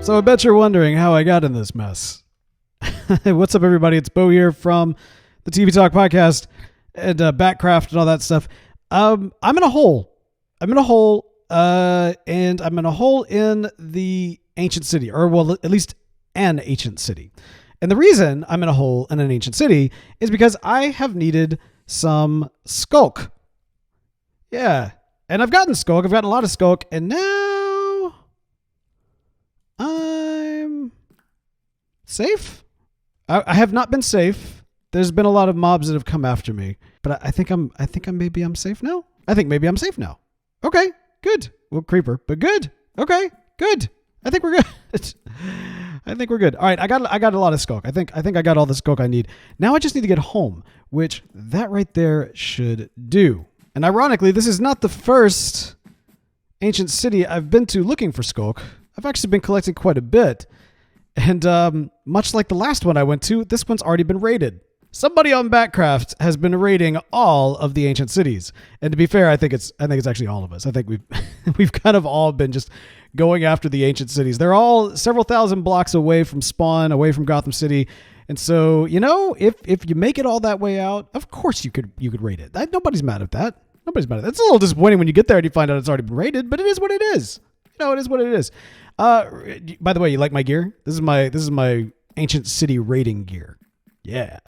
So I bet you're wondering how I got in this mess. What's up, everybody? It's Bo here from the TV Talk podcast and BATCRAFT and all that stuff. I'm in a hole. And I'm in a hole in the ancient city, or well, at least an ancient city. And the reason I'm in a hole in an ancient city is because I have needed some skulk. Yeah. And I've gotten skulk. I've gotten a lot of skulk. And now I'm safe. I have not been safe. There's been a lot of mobs that have come after me, but I think I'm safe now. I think maybe I'm safe now. Okay, good. Well, creeper, but good. Okay, good. I think we're good. I think we're good. All right, I got a lot of skulk. I think I got all the skulk I need. Now I just need to get home, which that right there should do. And ironically, this is not the first ancient city I've been to looking for skulk. I've actually been collecting quite a bit. And much like the last one I went to, this one's already been raided. Somebody on BATCRAFT has been raiding all of the ancient cities. And to be fair, I think it's actually all of us. I think we've kind of all been just going after the ancient cities. They're all several thousand blocks away from spawn, away from Gotham City. And so, you know, if you make it all that way out, of course you could raid it. Nobody's mad at that. Nobody's mad at that. It's a little disappointing when you get there and you find out it's already been raided, but it is what it is. You know, it is what it is. By the way, you like my gear? This is my ancient city raiding gear. Yeah.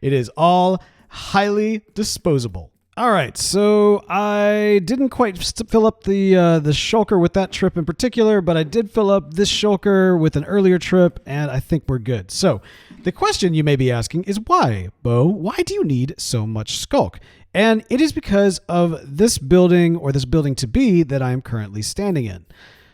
It is all highly disposable. All right, so I didn't quite fill up the shulker with that trip in particular, but I did fill up this shulker with an earlier trip, and I think we're good. So the question you may be asking is why, Bo? Why do you need so much skulk? And it is because of this building, or this building to be, that I am currently standing in.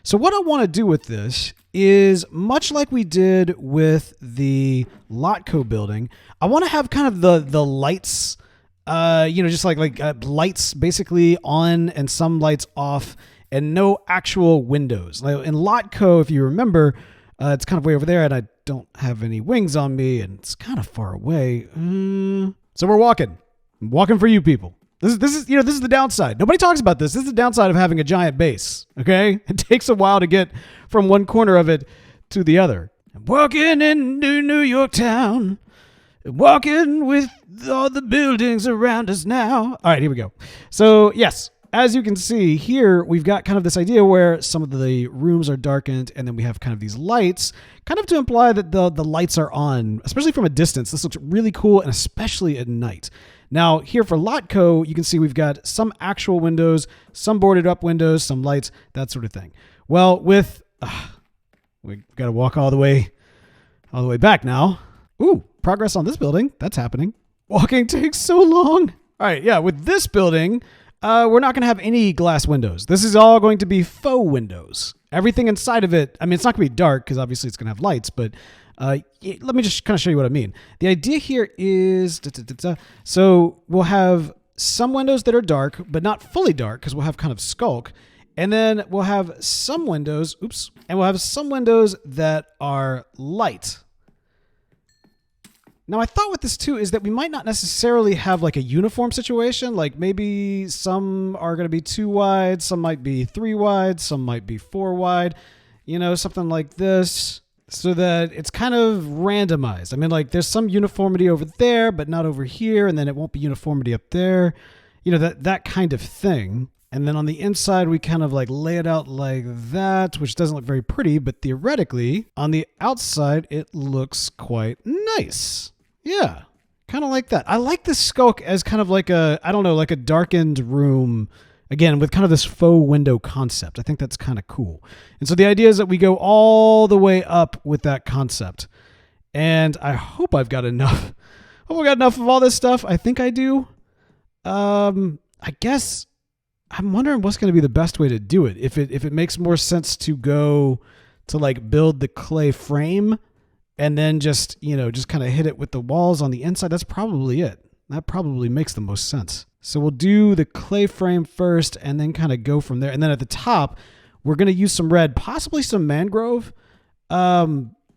So what I want to do with this is, much like we did with the Lotco building, I want to have kind of the lights, just like lights basically on and some lights off, and no actual windows. Like in Lotco, if you remember, it's kind of way over there, and I don't have any wings on me, and it's kind of far away. So we're walking. I'm walking for you people. This is the downside. Nobody talks about this. This is the downside of having a giant base. Okay, it takes a while to get from one corner of it to the other. I'm walking into New York town, walking with all the buildings around us now. All right, here we go. So yes, as you can see here, we've got kind of this idea where some of the rooms are darkened, and then we have kind of these lights, kind of to imply that the lights are on, especially from a distance. This looks really cool, and especially at night. Now, here for Lotco, you can see we've got some actual windows, some boarded up windows, some lights, that sort of thing. Well, with we got to walk all the way back now. Ooh, progress on this building. That's happening. Walking takes so long. All right, yeah, with this building, we're not going to have any glass windows. This is all going to be faux windows. Everything inside of it, I mean, it's not going to be dark because obviously it's going to have lights, but let me just kind of show you what I mean. The idea here is, so we'll have some windows that are dark, but not fully dark because we'll have kind of skulk. And then we'll have some windows, and we'll have some windows that are light. Now, I thought with this too is that we might not necessarily have like a uniform situation. Like maybe some are going to be 2 wide, some might be 3 wide, some might be 4 wide, something like this. So that it's kind of randomized. I mean, like there's some uniformity over there, but not over here. And then it won't be uniformity up there. That kind of thing. And then on the inside, we kind of like lay it out like that, which doesn't look very pretty. But theoretically, on the outside, it looks quite nice. Yeah, kind of like that. I like this skulk as kind of like like a darkened room. Again, with kind of this faux window concept. I think that's kind of cool. And so the idea is that we go all the way up with that concept. And I hope I've got enough. Hope I got enough of all this stuff. I think I do. I guess I'm wondering what's going to be the best way to do it. If it makes more sense to go to like build the clay frame and then just kind of hit it with the walls on the inside. That's probably it. That probably makes the most sense. So we'll do the clay frame first and then kind of go from there. And then at the top, we're going to use some red, possibly some mangrove.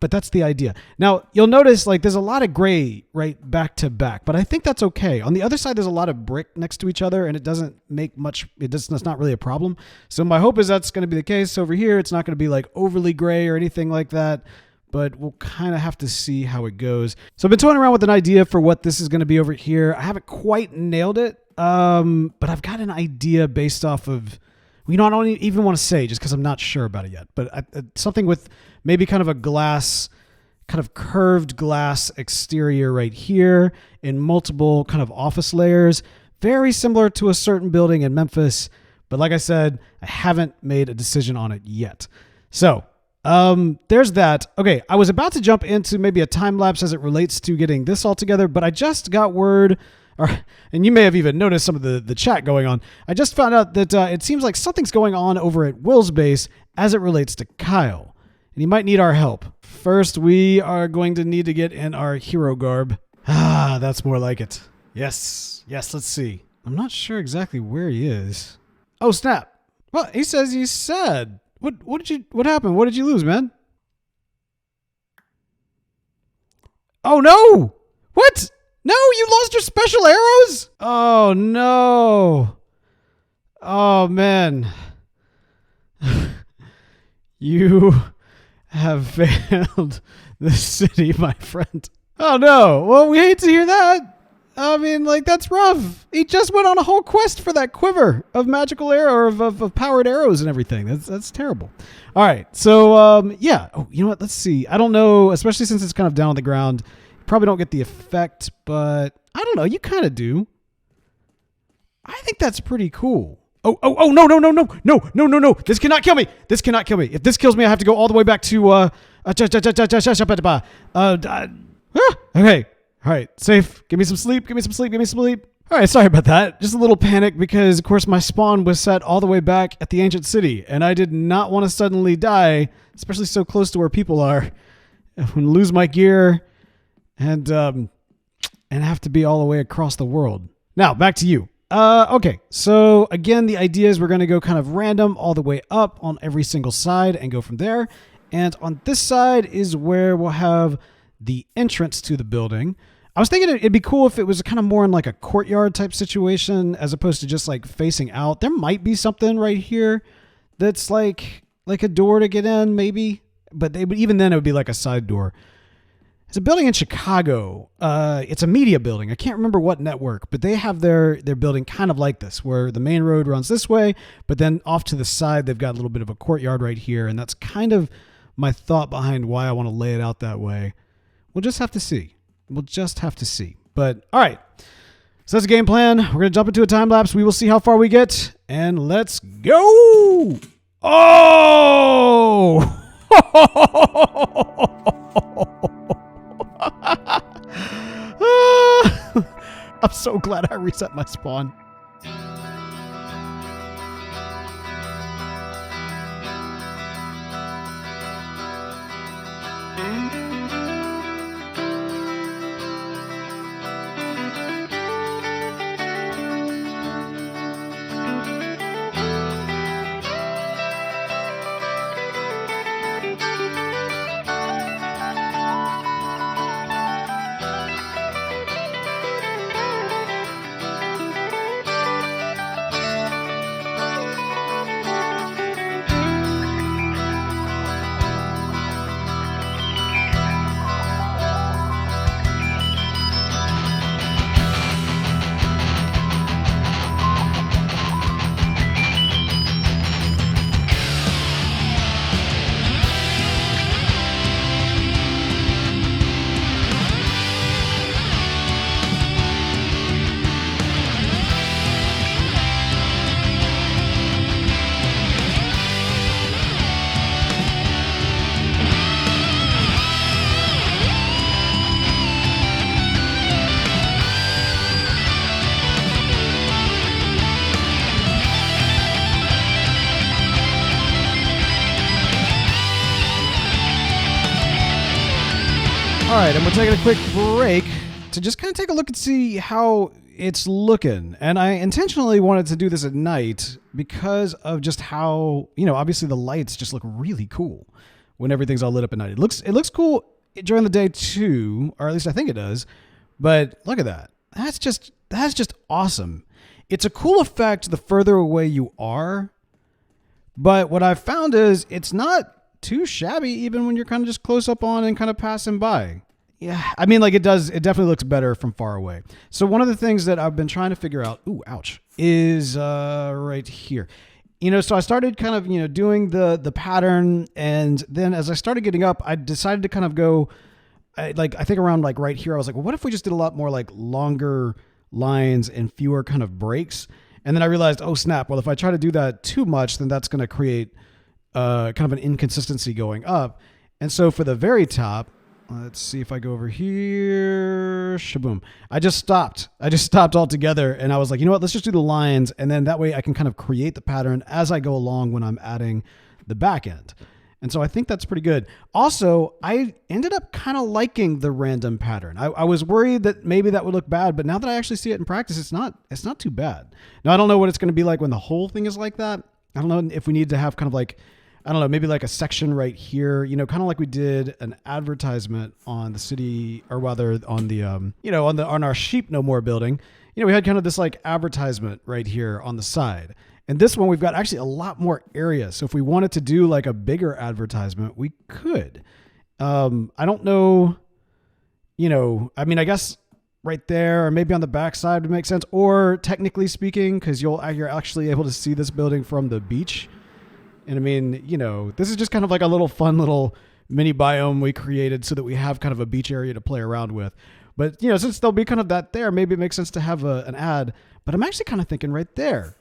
But that's the idea. Now, you'll notice like there's a lot of gray right back to back, but I think that's okay. On the other side, there's a lot of brick next to each other, and it doesn't make much, it's not really a problem. So my hope is that's going to be the case over here. It's not going to be like overly gray or anything like that, but we'll kind of have to see how it goes. So I've been toying around with an idea for what this is going to be over here. I haven't quite nailed it, but I've got an idea based off of, I don't even want to say just because I'm not sure about it yet, but something with maybe kind of a glass, kind of curved glass exterior right here in multiple kind of office layers, very similar to a certain building in Memphis. But like I said, I haven't made a decision on it yet. So there's that. Okay, I was about to jump into maybe a time lapse as it relates to getting this all together, but I just got word, and you may have even noticed some of the chat going on. I just found out that it seems like something's going on over at Will's base as it relates to Kyle. And he might need our help. First, we are going to need to get in our hero garb. That's more like it. Yes, let's see. I'm not sure exactly where he is. Oh, snap. Well, he says he's sad. What happened? What did you lose, man? Oh, no. What? No, you lost your special arrows? Oh, no. Oh, man. You have failed the city, my friend. Oh, no. Well, we hate to hear that. I mean, like, that's rough. He just went on a whole quest for that quiver of magical arrow, of powered arrows and everything. That's terrible. All right. So, yeah. Oh, you know what? Let's see. I don't know, especially since it's kind of down on the ground. You probably don't get the effect, but I don't know. You kind of do. I think that's pretty cool. Oh, no. This cannot kill me. If this kills me, I have to go all the way back to, okay. All right. Safe. Give me some sleep. All right. Sorry about that. Just a little panic because, of course, my spawn was set all the way back at the ancient city, and I did not want to suddenly die, especially so close to where people are, and lose my gear and have to be all the way across the world. Now, back to you. Okay, so again, the idea is we're going to go kind of random all the way up on every single side and go from there. And on this side is where we'll have the entrance to the building. I was thinking it'd be cool if it was kind of more in like a courtyard type situation as opposed to just like facing out. There might be something right here that's like a door to get in maybe, but even then it would be like a side door. It's a building in Chicago. It's a media building. I can't remember what network, but they have their building kind of like this, where the main road runs this way, but then off to the side, they've got a little bit of a courtyard right here. And that's kind of my thought behind why I want to lay it out that way. We'll just have to see. But all right. So that's the game plan. We're going to jump into a time lapse. We will see how far we get, and let's go. Oh! I'm so glad I reset my spawn. All right, and we're taking a quick break to just kind of take a look and see how it's looking. And I intentionally wanted to do this at night because of just how, obviously the lights just look really cool when everything's all lit up at night. It looks cool during the day too, or at least I think it does. But look at that. That's just awesome. It's a cool effect the further away you are. But what I've found is it's not too shabby even when you're kind of just close up on and kind of passing by. Yeah, I mean, like it definitely looks better from far away. So one of the things that I've been trying to figure out, ooh, ouch, is right here. So I started kind of, doing the pattern, and then as I started getting up, I decided to kind of go, I think around like right here, I was like, well, what if we just did a lot more like longer lines and fewer kind of breaks? And then I realized, oh snap, well, if I try to do that too much, then that's going to create kind of an inconsistency going up. And so for the very top, let's see if I go over here. Shaboom. I just stopped altogether, and I was like, you know what? Let's just do the lines, and then that way I can kind of create the pattern as I go along when I'm adding the back end. And so I think that's pretty good. Also, I ended up kind of liking the random pattern. I was worried that maybe that would look bad, but now that I actually see it in practice, it's not too bad. Now, I don't know what it's going to be like when the whole thing is like that. I don't know if we need to have kind of like, I don't know, maybe like a section right here, kind of like we did an advertisement on the city, or rather on the, on our Sheep No More building. We had kind of this like advertisement right here on the side. And this one, we've got actually a lot more area. So if we wanted to do like a bigger advertisement, we could. I don't know, I mean, I guess right there, or maybe on the back side would make sense. Or technically speaking, because you're actually able to see this building from the beach. And I mean, this is just kind of like a little fun little mini biome we created so that we have kind of a beach area to play around with. But, since there'll be kind of that there, maybe it makes sense to have an ad. But I'm actually kind of thinking right there.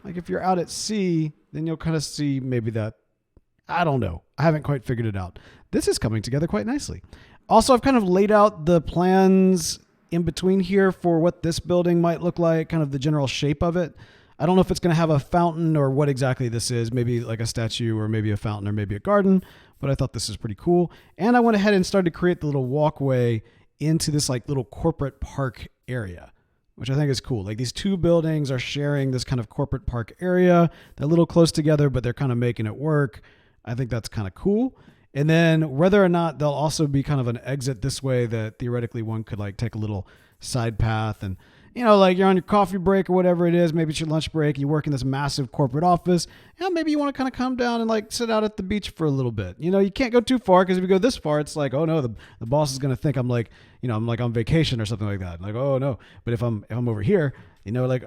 Like if you're out at sea, then you'll kind of see maybe that. I don't know. I haven't quite figured it out. This is coming together quite nicely. Also, I've kind of laid out the plans in between here for what this building might look like, kind of the general shape of it. I don't know if it's going to have a fountain or what exactly this is, maybe like a statue or maybe a fountain or maybe a garden, but I thought this is pretty cool. And I went ahead and started to create the little walkway into this like little corporate park area, which I think is cool. Like these two buildings are sharing this kind of corporate park area. They're a little close together, but they're kind of making it work. I think that's kind of cool. And then whether or not there'll also be kind of an exit this way that theoretically one could like take a little side path and, like you're on your coffee break or whatever it is. Maybe it's your lunch break. You work in this massive corporate office. Maybe you want to kind of come down and like sit out at the beach for a little bit. You can't go too far because if you go this far, it's like, oh no, the boss is going to think I'm like, I'm like on vacation or something like that. Like, oh no. But if I'm over here, like,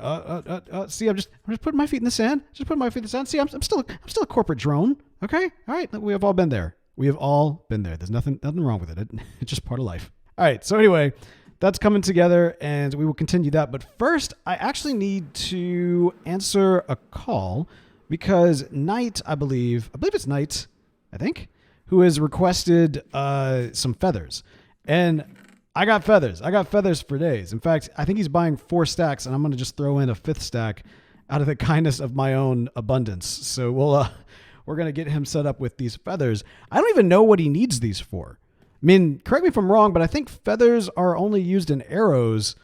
see, I'm just putting my feet in the sand. Just putting my feet in the sand. See, I'm still a corporate drone. Okay. All right. We have all been there. There's nothing wrong with it. It's just part of life. All right. So anyway, that's coming together, and we will continue that. But first, I actually need to answer a call because Knight, I believe it's Knight, I think, who has requested some feathers. And I got feathers. I got feathers for days. In fact, I think he's buying 4 stacks, and I'm going to just throw in a 5th stack out of the kindness of my own abundance. So we're going to get him set up with these feathers. I don't even know what he needs these for. I mean, correct me if I'm wrong, but I think feathers are only used in arrows.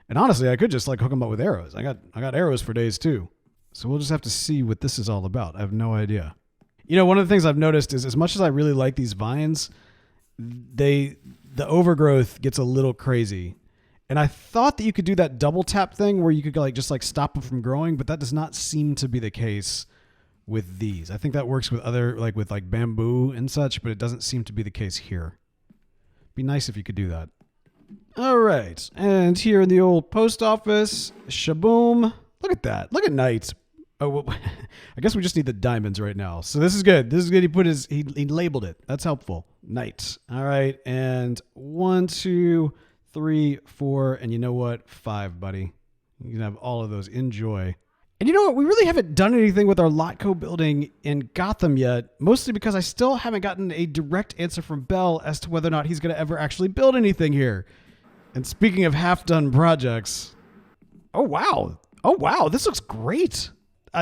And honestly, I could just like hook them up with arrows. I got arrows for days too. So we'll just have to see what this is all about. I have no idea. One of the things I've noticed is as much as I really like these vines, the overgrowth gets a little crazy. And I thought that you could do that double tap thing where you could just stop them from growing, but that does not seem to be the case with these. I think that works with other, with bamboo and such, but it doesn't seem to be the case here. Be nice if you could do that. All right. And here in the old post office, shaboom. Look at that. Look at Knight. Oh, well, I guess we just need the diamonds right now. So this is good. This is good. He labeled it. That's helpful. Knight. All right. And 1, 2, 3, 4. And you know what? 5, buddy. You can have all of those. Enjoy. And you know what? We really haven't done anything with our Lotco building in Gotham yet, mostly because I still haven't gotten a direct answer from Bell as to whether or not he's going to ever actually build anything here. And speaking of half-done projects, oh wow, this looks great.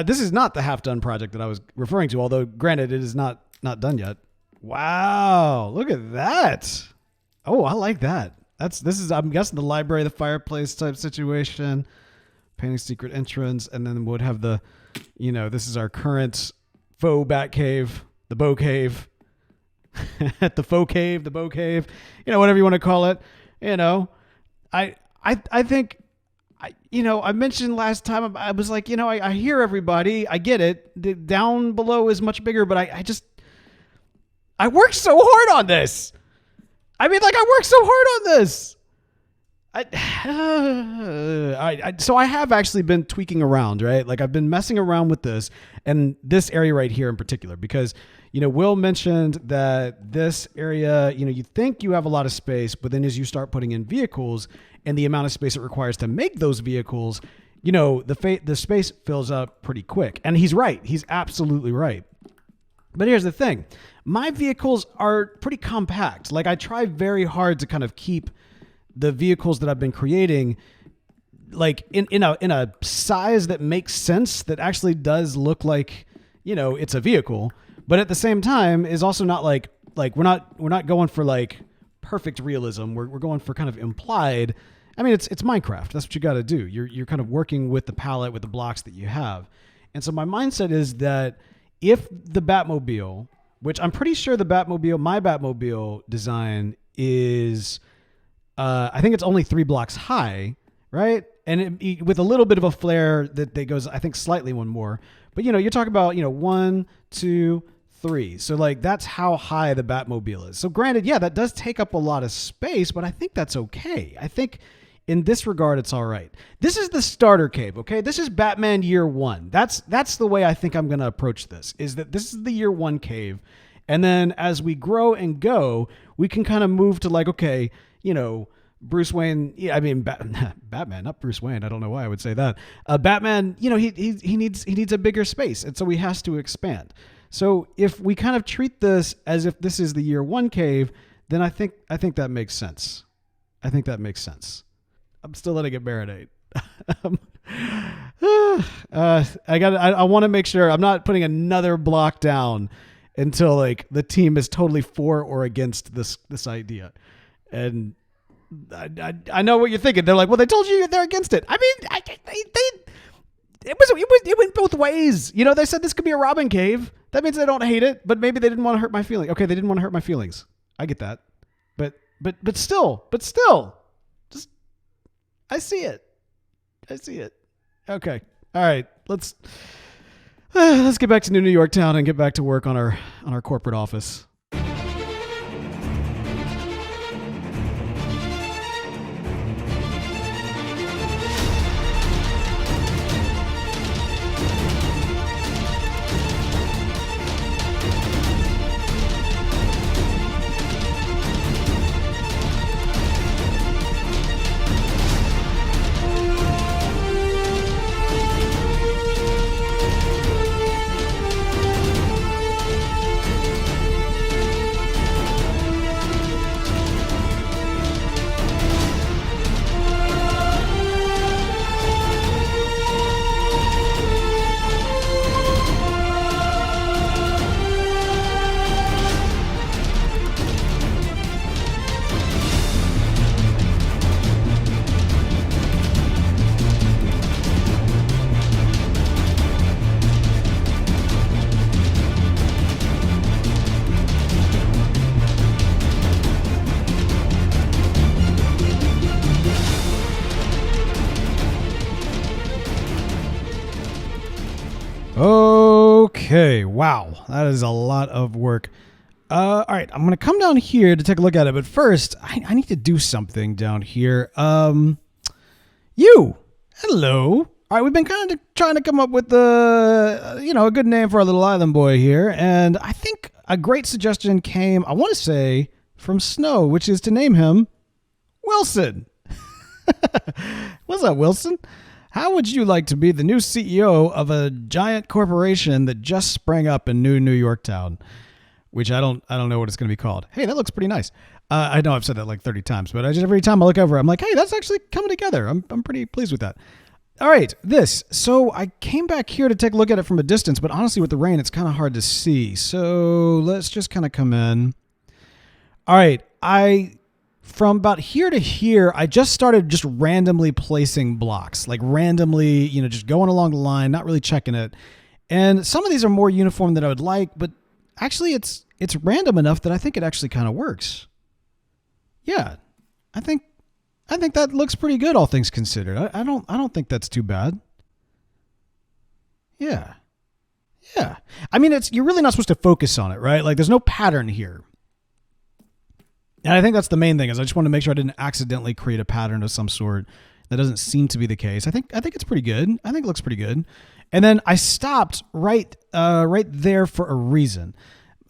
This is not the half-done project that I was referring to, although granted, it is not done yet. Wow, look at that. Oh, I like that. I'm guessing the library, the fireplace type situation. Painting secret entrance, and then would have this is our current faux bat cave, the bow cave. at the faux cave, the bow cave, whatever you want to call it. I think, I mentioned last time, I was like, I hear everybody. I get it. The down below is much bigger, but I worked so hard on this. I worked so hard on this. So I have actually been tweaking around, right? Like I've been messing around with this and this area right here in particular, because, Will mentioned that this area, you think you have a lot of space, but then as you start putting in vehicles and the amount of space it requires to make those vehicles, the space fills up pretty quick. And he's right. He's absolutely right. But here's the thing. My vehicles are pretty compact. Like I try very hard to kind of keep the vehicles that I've been creating like in a size that makes sense, that actually does look like, it's a vehicle, but at the same time is also not like we're not going for like perfect realism. We're going for kind of implied. I mean, it's Minecraft. That's what you got to do. You're kind of working with the palette, with the blocks that you have. And so my mindset is that if the Batmobile, which I'm pretty sure my Batmobile design is, I think it's only 3 blocks high, right? And with a little bit of a flare that goes, I think slightly one more. But, you're talking about, 1, 2, 3. So like that's how high the Batmobile is. So granted, yeah, that does take up a lot of space, but I think that's okay. I think in this regard, it's all right. This is the starter cave, okay? This is Batman year 1. That's the way I think I'm going to approach this, is that this is the year 1 cave. And then as we grow and go, we can kind of move to like, okay, Bruce Wayne, Batman, not Bruce Wayne. I don't know why I would say that. Batman, he needs a bigger space. And so he has to expand. So if we kind of treat this as if this is the year 1 cave, then I think that makes sense. I think that makes sense. I'm still letting it marinate. I want to make sure I'm not putting another block down until like the team is totally for or against this idea. And I know what you're thinking. They're like, well, they told you they're against it. I mean, it went both ways. They said this could be a Robin cave. That means they don't hate it, but maybe they didn't want to hurt my feelings. Okay, they didn't want to hurt my feelings. I get that. But still, just I see it. Okay. All right. Let's get back to New York Town and get back to work on our corporate office. Okay, wow, that is a lot of work. All right, I'm going to come down here to take a look at it, but first, I need to do something down here. Hello. All right, we've been kind of trying to come up with a good name for our little island boy here, and I think a great suggestion came, I want to say, from Snow, which is to name him Wilson. What's up, Wilson? How would you like to be the new CEO of a giant corporation that just sprang up in New York Town? Which I don't know what it's going to be called. Hey, that looks pretty nice. I know I've said that like 30 times, but every time I look over, I'm like, hey, that's actually coming together. I'm pretty pleased with that. All right, So I came back here to take a look at it from a distance, but honestly, with the rain, it's kind of hard to see. So let's just kind of come in. All right, from about here to here, I just started just randomly placing blocks, like randomly, just going along the line, not really checking it. And some of these are more uniform than I would like, but actually it's it's random enough that I think it actually kind of works. Yeah, I think that looks pretty good, all things considered. I don't think that's too bad. Yeah. Yeah. I mean, you're really not supposed to focus on it, right? Like, there's no pattern here. And I think that's the main thing, is I just want to make sure I didn't accidentally create a pattern of some sort. That doesn't seem to be the case. I think it's pretty good. I think it looks pretty good. And then I stopped right there for a reason,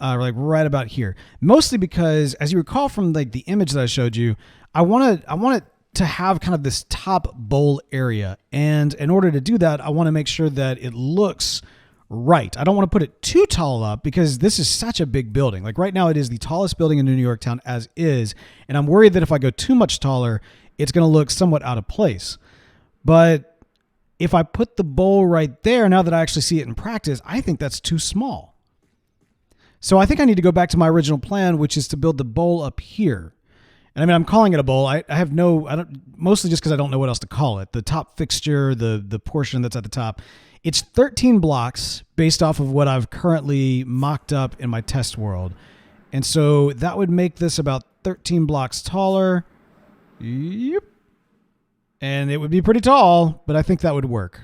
like right about here. Mostly because, as you recall from like the image that I showed you, I want it to have kind of this top bowl area, and in order to do that, I want to make sure that it looks right. I don't want to put it too tall up because this is such a big building. Like right now, it is the tallest building in New York Town as is, and I'm worried that if I go too much taller, it's going to look somewhat out of place. But if I put the bowl right there, now that I actually see it in practice, I think that's too small. So I think I need to go back to my original plan, which is to build the bowl up here. And I mean, I'm calling it a bowl. Mostly just because I don't know what else to call it. The top fixture, the portion that's at the top. It's 13 blocks based off of what I've currently mocked up in my test world. And so that would make this about 13 blocks taller. Yep. And it would be pretty tall, but I think that would work.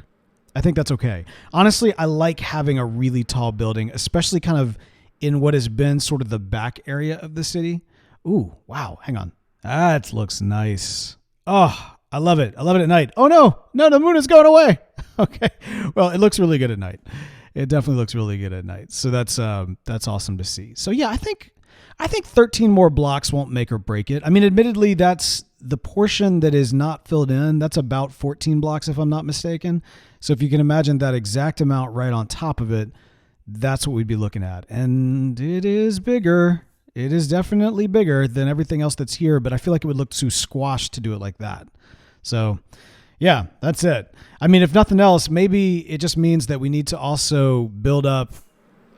I think that's okay. Honestly, I like having a really tall building, especially kind of in what has been sort of the back area of the city. Ooh, wow. Hang on. That looks nice. Oh, I love it. I love it at night. Oh, no, the moon is going away. Okay. Well, it looks really good at night. It definitely looks really good at night. So that's awesome to see. So yeah, I think 13 more blocks won't make or break it. I mean, admittedly, that's the portion that is not filled in. That's about 14 blocks, if I'm not mistaken. So if you can imagine that exact amount right on top of it, that's what we'd be looking at. And it is bigger. It is definitely bigger than everything else that's here, but I feel like it would look too squashed to do it like that. So yeah, that's it. I mean, if nothing else, maybe it just means that we need to also build up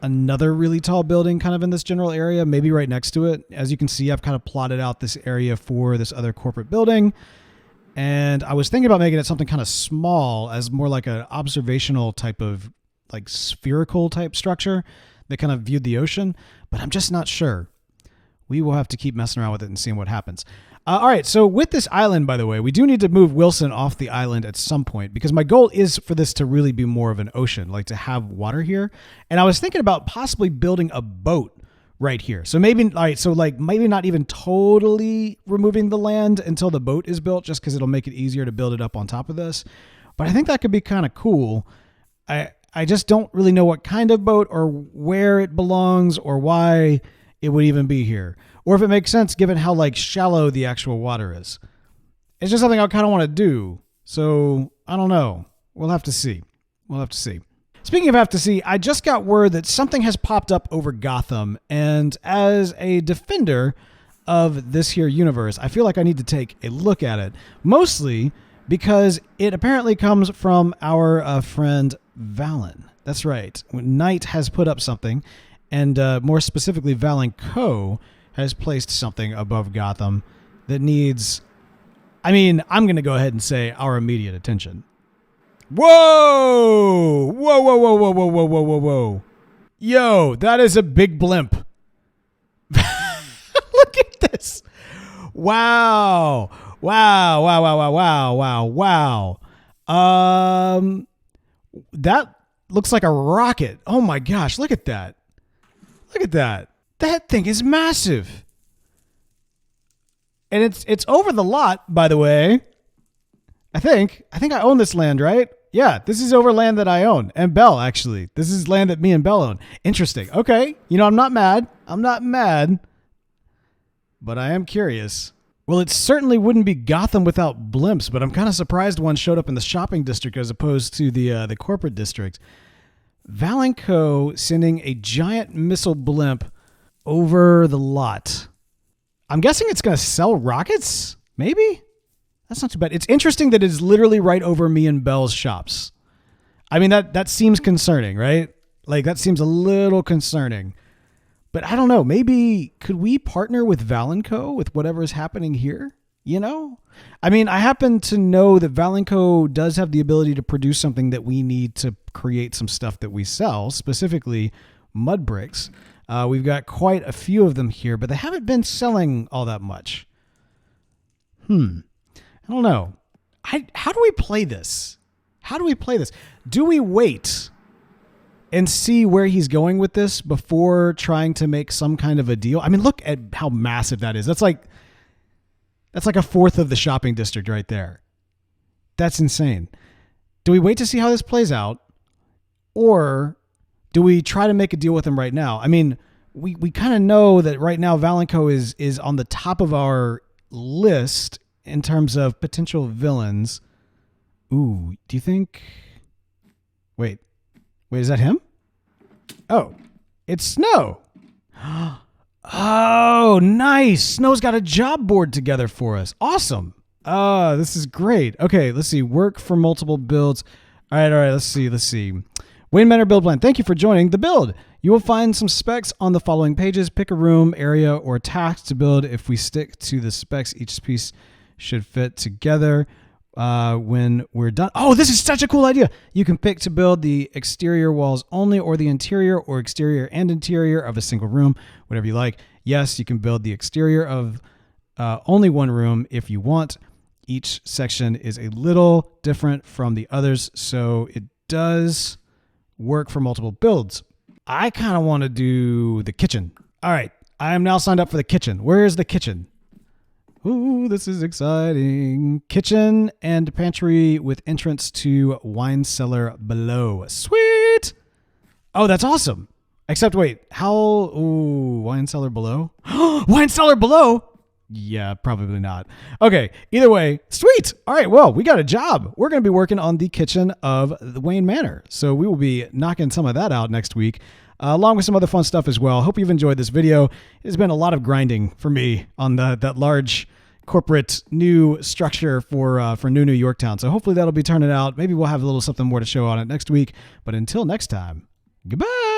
another really tall building kind of in this general area, maybe right next to it. As you can see, I've kind of plotted out this area for this other corporate building. And I was thinking about making it something kind of small, as more like an observational type of like spherical type structure that kind of viewed the ocean, but I'm just not sure. We will have to keep messing around with it and seeing what happens. All right, so with this island, by the way, we do need to move Wilson off the island at some point, because my goal is for this to really be more of an ocean, like to have water here. And I was thinking about possibly building a boat right here. So maybe, all right, so like maybe not even totally removing the land until the boat is built, just because it'll make it easier to build it up on top of this. But I think that could be kind of cool. I just don't really know what kind of boat or where it belongs or why it would even be here, or if it makes sense given how like shallow the actual water is. It's just something I kind of want to do. So I don't know. We'll have to see. Speaking of have to see, I just got word that something has popped up over Gotham, and as a defender of this here universe, I feel like I need to take a look at it, mostly because it apparently comes from our friend Valen. That's right. Knight has put up something, and more specifically, Valen Co. has placed something above Gotham that needs, I mean, I'm going to go ahead and say our immediate attention. Whoa! Whoa, whoa, whoa, whoa, whoa, whoa, whoa, whoa, whoa. Yo, that is a big blimp. Look at this. Wow. Wow, wow, wow, wow, wow, wow, wow. That looks like a rocket. Oh my gosh, look at that. Look at that. That thing is massive. And it's over the lot, by the way. I think I own this land, right? Yeah, this is over land that I own. And Belle, actually. This is land that me and Belle own. Interesting. Okay. You know, I'm not mad. But I am curious. Well, it certainly wouldn't be Gotham without blimps, but I'm kind of surprised one showed up in the shopping district as opposed to the corporate district. Valen Co. sending a giant missile blimp over the lot. I'm guessing it's going to sell rockets? Maybe? That's not too bad. It's interesting that it's literally right over me and Belle's shops. I mean, that seems concerning, right? Like, that seems a little concerning. But I don't know. Maybe could we partner with Valen Co. with whatever is happening here? You know? I mean, I happen to know that Valen Co. does have the ability to produce something that we need to create some stuff that we sell, specifically mud bricks. We've got quite a few of them here, but they haven't been selling all that much. I don't know. How do we play this? Do we wait and see where he's going with this before trying to make some kind of a deal? I mean, look at how massive that is. That's like a fourth of the shopping district right there. That's insane. Do we wait to see how this plays out? Or do we try to make a deal with him right now? I mean, we kind of know that right now Valenco is on the top of our list in terms of potential villains. Ooh, do you think... Wait, is that him? Oh, it's Snow. Oh, nice. Snow's got a job board together for us. Awesome. This is great. Okay, let's see. Work for multiple builds. All right. Let's see. Wayne Manor build plan. Thank you for joining the build. You will find some specs on the following pages. Pick a room, area, or task to build. If we stick to the specs, each piece should fit together when we're done. Oh, this is such a cool idea. You can pick to build the exterior walls only or the interior or exterior and interior of a single room, whatever you like. Yes, you can build the exterior of only one room if you want. Each section is a little different from the others, so it does work for multiple builds. I kind of want to do the kitchen. All right, I am now signed up for the kitchen. Where is the kitchen? Ooh, this is exciting. Kitchen and pantry with entrance to wine cellar below. Sweet. Oh, that's awesome. Except wait, wine cellar below? Wine cellar below? Yeah, probably not. Okay, either way, sweet. All right, well, we got a job. We're going to be working on the kitchen of the Wayne Manor. So we will be knocking some of that out next week, along with some other fun stuff as well. Hope you've enjoyed this video. It's been a lot of grinding for me on that large corporate new structure for New Yorktown. So hopefully that'll be turning out. Maybe we'll have a little something more to show on it next week. But until next time, goodbye.